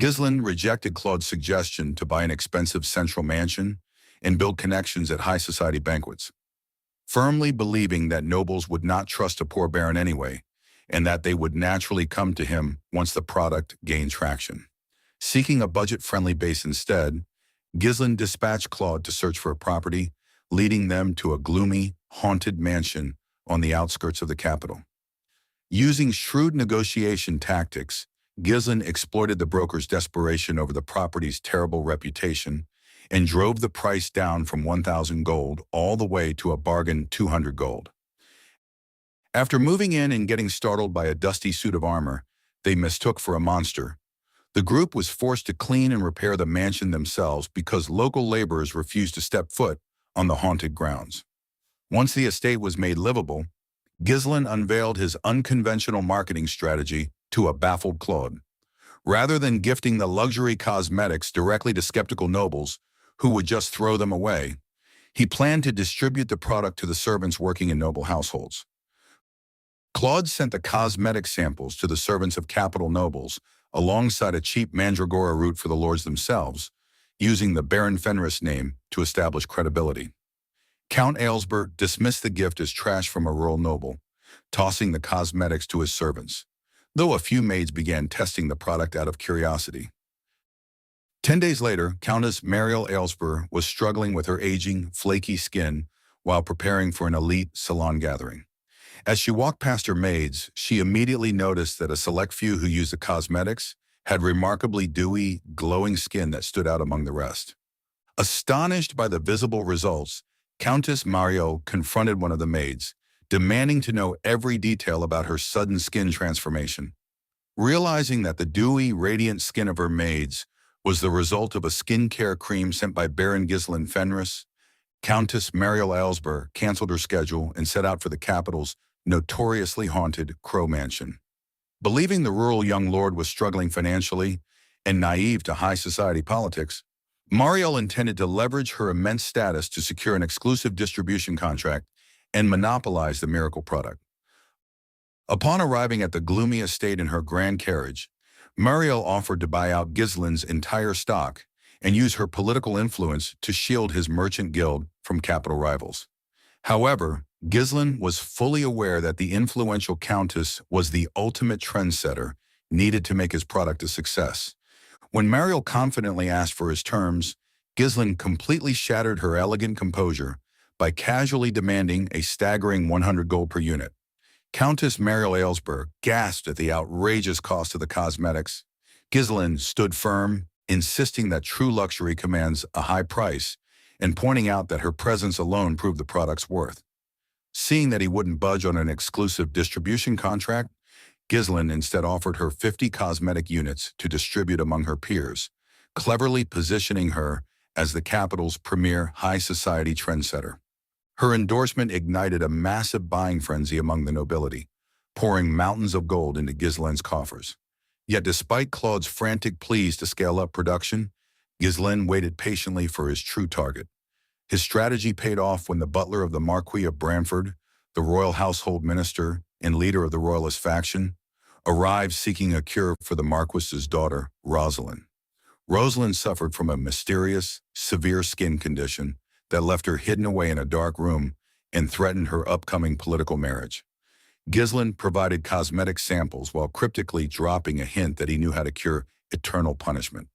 Ghislain rejected Claude's suggestion to buy an expensive central mansion and build connections at high society banquets, firmly believing that nobles would not trust a poor baron anyway, and that they would naturally come to him once the product gained traction. Seeking a budget-friendly base instead, Ghislain dispatched Claude to search for a property, leading them to a gloomy, haunted mansion on the outskirts of the capital. Using shrewd negotiation tactics, Ghislain exploited the broker's desperation over the property's terrible reputation and drove the price down from 1,000 gold all the way to a bargain 200 gold. After moving in and getting startled by a dusty suit of armor they mistook for a monster, the group was forced to clean and repair the mansion themselves because local laborers refused to step foot on the haunted grounds. Once the estate was made livable, Ghislain unveiled his unconventional marketing strategy to a baffled Claude. Rather than gifting the luxury cosmetics directly to skeptical nobles who would just throw them away, he planned to distribute the product to the servants working in noble households. Claude sent the cosmetic samples to the servants of capital nobles alongside a cheap mandragora root for the lords themselves, using the Baron Fenris name to establish credibility. Count Aylesbury dismissed the gift as trash from a rural noble, tossing the cosmetics to his servants, though a few maids began testing the product out of curiosity. 10 days later, Countess Mariel Aylesbury was struggling with her aging, flaky skin while preparing for an elite salon gathering. As she walked past her maids, she immediately noticed that a select few who used the cosmetics had remarkably dewy, glowing skin that stood out among the rest. Astonished by the visible results, Countess Mariel confronted one of the maids, demanding to know every detail about her sudden skin transformation. Realizing that the dewy, radiant skin of her maids was the result of a skincare cream sent by Baron Ghislain Fenris, Countess Mariel Aylesbury canceled her schedule and set out for the capital's notoriously haunted Crow Mansion. Believing the rural young lord was struggling financially and naive to high society politics, Mariel intended to leverage her immense status to secure an exclusive distribution contract and monopolize the miracle product. Upon arriving at the gloomy estate in her grand carriage, Mariel offered to buy out Ghislain's entire stock and use her political influence to shield his merchant guild from capital rivals. However, Ghislain was fully aware that the influential countess was the ultimate trendsetter needed to make his product a success. When Mariel confidently asked for his terms, Ghislain completely shattered her elegant composure by casually demanding a staggering 100 gold per unit. Countess Mariel Aylesbury gasped at the outrageous cost of the cosmetics. Ghislain stood firm, insisting that true luxury commands a high price, and pointing out that her presence alone proved the product's worth. Seeing that he wouldn't budge on an exclusive distribution contract, Ghislain instead offered her 50 cosmetic units to distribute among her peers, cleverly positioning her as the capital's premier high society trendsetter. Her endorsement ignited a massive buying frenzy among the nobility, pouring mountains of gold into Ghislain's coffers. Yet despite Claude's frantic pleas to scale up production, Ghislain waited patiently for his true target. His strategy paid off when the butler of the Marquis of Branford, the royal household minister and leader of the royalist faction, arrived seeking a cure for the Marquis's daughter, Rosalyn. Rosalyn suffered from a mysterious, severe skin condition that left her hidden away in a dark room and threatened her upcoming political marriage. Ghislain provided cosmetic samples while cryptically dropping a hint that he knew how to cure eternal punishment.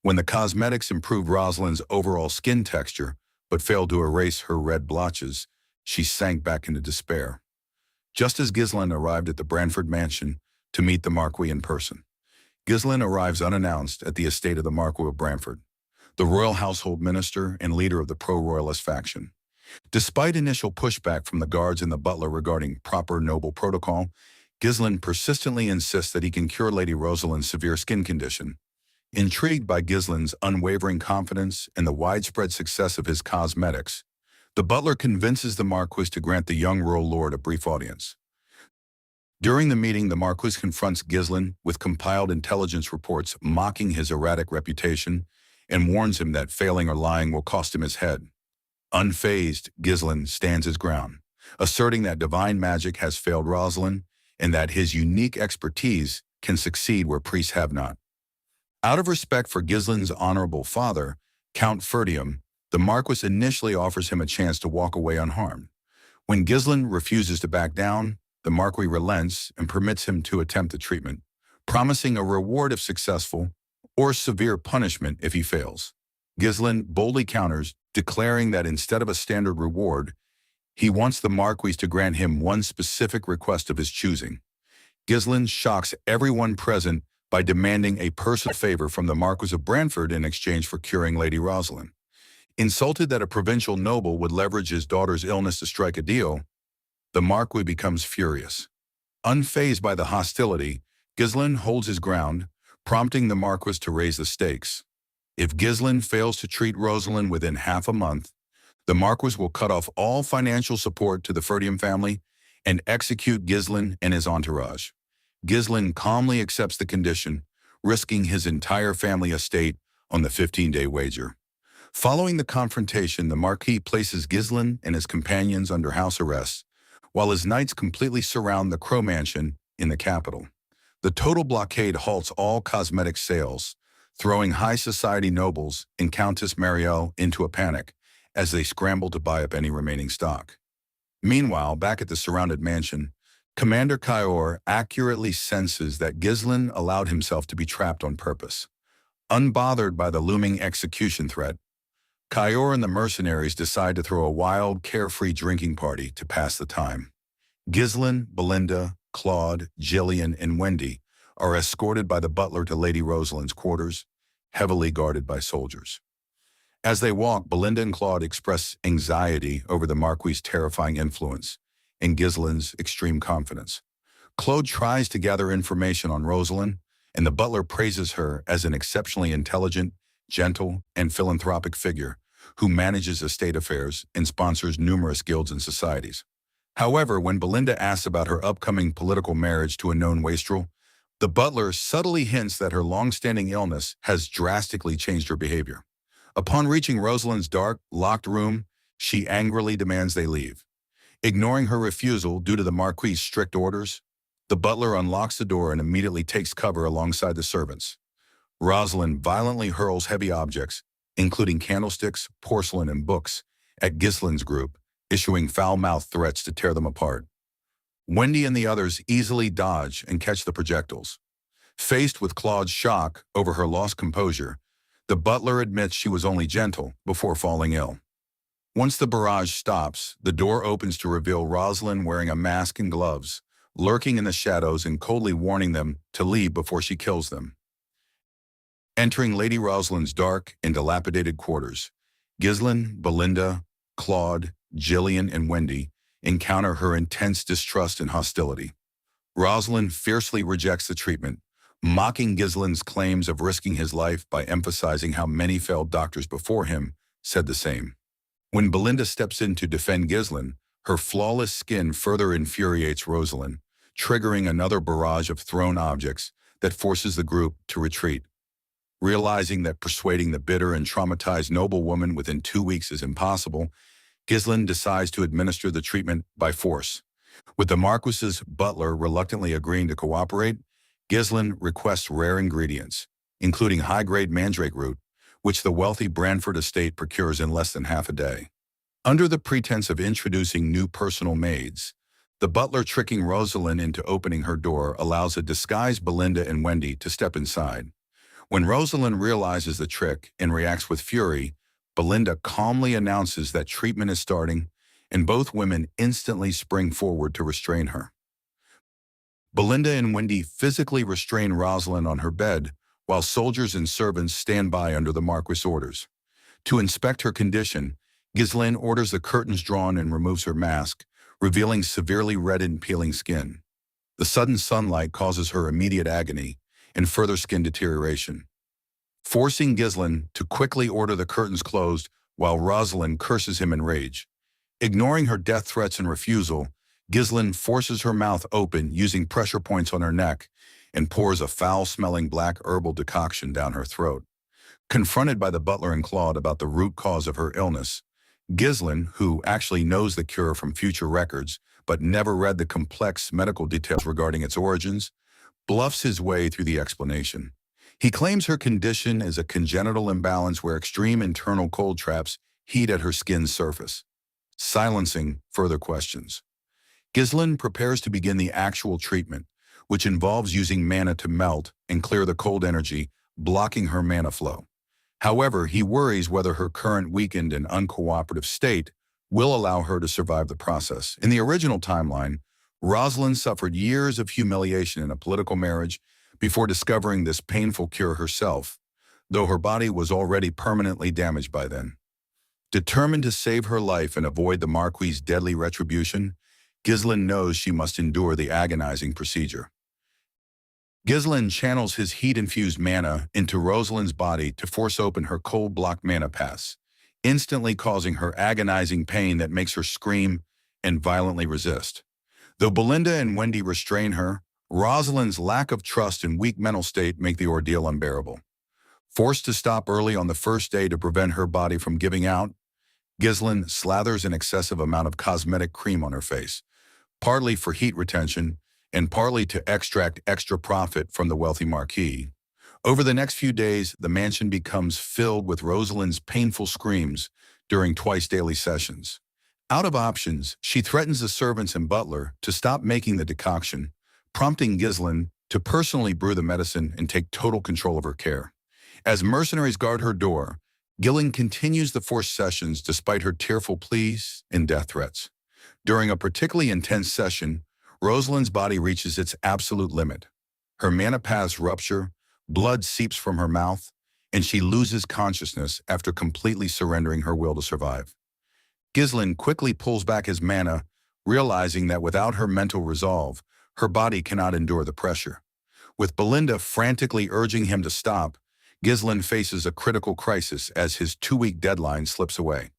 When the cosmetics improved Rosalyn's overall skin texture, but failed to erase her red blotches, she sank back into despair. Just as Ghislain arrived at the Branford mansion to meet the Marquis in person, Ghislain arrives unannounced at the estate of the Marquis of Branford, the royal household minister and leader of the pro-royalist faction. Despite initial pushback from the guards and the butler regarding proper noble protocol, Ghislain persistently insists that he can cure Lady Rosalyn's severe skin condition. Intrigued by Ghislain's unwavering confidence and the widespread success of his cosmetics, the butler convinces the Marquis to grant the young rural lord a brief audience. During the meeting, the Marquis confronts Ghislain with compiled intelligence reports mocking his erratic reputation and warns him that failing or lying will cost him his head. Unfazed, Ghislain stands his ground, asserting that divine magic has failed Rosalyn and that his unique expertise can succeed where priests have not. Out of respect for Ghislain's honorable father, Count Ferdium, the Marquis initially offers him a chance to walk away unharmed. When Ghislain refuses to back down, the Marquis relents and permits him to attempt the treatment, promising a reward if successful or severe punishment if he fails. Ghislain boldly counters, declaring that instead of a standard reward, he wants the Marquis to grant him one specific request of his choosing. Ghislain shocks everyone present by demanding a personal favor from the Marquis of Branford in exchange for curing Lady Rosalyn. Insulted that a provincial noble would leverage his daughter's illness to strike a deal, the Marquis becomes furious. Unfazed by the hostility, Ghislain holds his ground, prompting the Marquis to raise the stakes. If Ghislain fails to treat Rosalyn within half a month, the Marquis will cut off all financial support to the Ferdium family and execute Ghislain and his entourage. Ghislain calmly accepts the condition, risking his entire family estate on the 15-day wager. Following the confrontation, the Marquis places Ghislain and his companions under house arrest, while his knights completely surround the Crow Mansion in the capital. The total blockade halts all cosmetic sales, throwing high society nobles and Countess Mariel into a panic as they scramble to buy up any remaining stock. Meanwhile, back at the surrounded mansion, Commander Kyor accurately senses that Ghislain allowed himself to be trapped on purpose. Unbothered by the looming execution threat, Kyor and the mercenaries decide to throw a wild, carefree drinking party to pass the time. Ghislain, Belinda, Claude, Ghislain, and Wendy are escorted by the butler to Lady Rosalyn's quarters, heavily guarded by soldiers. As they walk, Belinda and Claude express anxiety over the Marquis' terrifying influence and Ghislain's extreme confidence. Claude tries to gather information on Rosalyn, and the butler praises her as an exceptionally intelligent, gentle, and philanthropic figure who manages estate affairs and sponsors numerous guilds and societies. However, when Belinda asks about her upcoming political marriage to a known wastrel, the butler subtly hints that her long-standing illness has drastically changed her behavior. Upon reaching Rosalyn's dark, locked room, she angrily demands they leave. Ignoring her refusal due to the Marquis' strict orders, the butler unlocks the door and immediately takes cover alongside the servants. Rosalyn violently hurls heavy objects, including candlesticks, porcelain, and books, at Ghislain's group, issuing foul-mouthed threats to tear them apart. Wendy and the others easily dodge and catch the projectiles. Faced with Claude's shock over her lost composure, the butler admits she was only gentle before falling ill. Once the barrage stops, the door opens to reveal Rosalyn wearing a mask and gloves, lurking in the shadows and coldly warning them to leave before she kills them. Entering Lady Rosalyn's dark and dilapidated quarters, Ghislain, Belinda, Claude, Ghislain, and Wendy encounter her intense distrust and hostility. Rosalyn fiercely rejects the treatment, mocking Ghislain's claims of risking his life by emphasizing how many failed doctors before him said the same. When Belinda steps in to defend Ghislain, her flawless skin further infuriates Rosalyn, triggering another barrage of thrown objects that forces the group to retreat. Realizing that persuading the bitter and traumatized noblewoman within 2 weeks is impossible, Ghislain decides to administer the treatment by force. With the Marquis's butler reluctantly agreeing to cooperate, Ghislain requests rare ingredients, including high-grade mandrake root, which the wealthy Branford estate procures in less than half a day. Under the pretense of introducing new personal maids, the butler tricking Rosalyn into opening her door allows a disguised Belinda and Wendy to step inside. When Rosalyn realizes the trick and reacts with fury, Belinda calmly announces that treatment is starting, and both women instantly spring forward to restrain her. Belinda and Wendy physically restrain Rosalyn on her bed, while soldiers and servants stand by under the Marquis' orders. To inspect her condition, Ghislain orders the curtains drawn and removes her mask, revealing severely reddened, peeling skin. The sudden sunlight causes her immediate agony and further skin deterioration, forcing Ghislain to quickly order the curtains closed while Rosalyn curses him in rage. Ignoring her death threats and refusal, Ghislain forces her mouth open using pressure points on her neck and pours a foul-smelling black herbal decoction down her throat. Confronted by the butler and Claude about the root cause of her illness, Ghislain, who actually knows the cure from future records but never read the complex medical details regarding its origins, bluffs his way through the explanation. He claims her condition is a congenital imbalance where extreme internal cold traps heat at her skin's surface, silencing further questions. Ghislain prepares to begin the actual treatment, which involves using mana to melt and clear the cold energy, blocking her mana flow. However, he worries whether her current weakened and uncooperative state will allow her to survive the process. In the original timeline, Rosalyn suffered years of humiliation in a political marriage before discovering this painful cure herself, though her body was already permanently damaged by then. Determined to save her life and avoid the Marquis' deadly retribution, Ghislain knows she must endure the agonizing procedure. Ghislain channels his heat-infused mana into Rosalyn's body to force open her cold-blocked mana pass, instantly causing her agonizing pain that makes her scream and violently resist. Though Belinda and Wendy restrain her, Rosalyn's lack of trust and weak mental state make the ordeal unbearable. Forced to stop early on the first day to prevent her body from giving out, Ghislain slathers an excessive amount of cosmetic cream on her face, partly for heat retention and partly to extract extra profit from the wealthy Marquis. Over the next few days, the mansion becomes filled with Rosalyn's painful screams during twice-daily sessions. Out of options, she threatens the servants and butler to stop making the decoction, prompting Ghislain to personally brew the medicine and take total control of her care. As mercenaries guard her door, Ghislain continues the forced sessions despite her tearful pleas and death threats. During a particularly intense session, Rosalyn's body reaches its absolute limit. Her mana paths rupture, blood seeps from her mouth, and she loses consciousness after completely surrendering her will to survive. Ghislain quickly pulls back his mana, realizing that without her mental resolve, her body cannot endure the pressure. With Belinda frantically urging him to stop, Ghislain faces a critical crisis as his 2-week deadline slips away.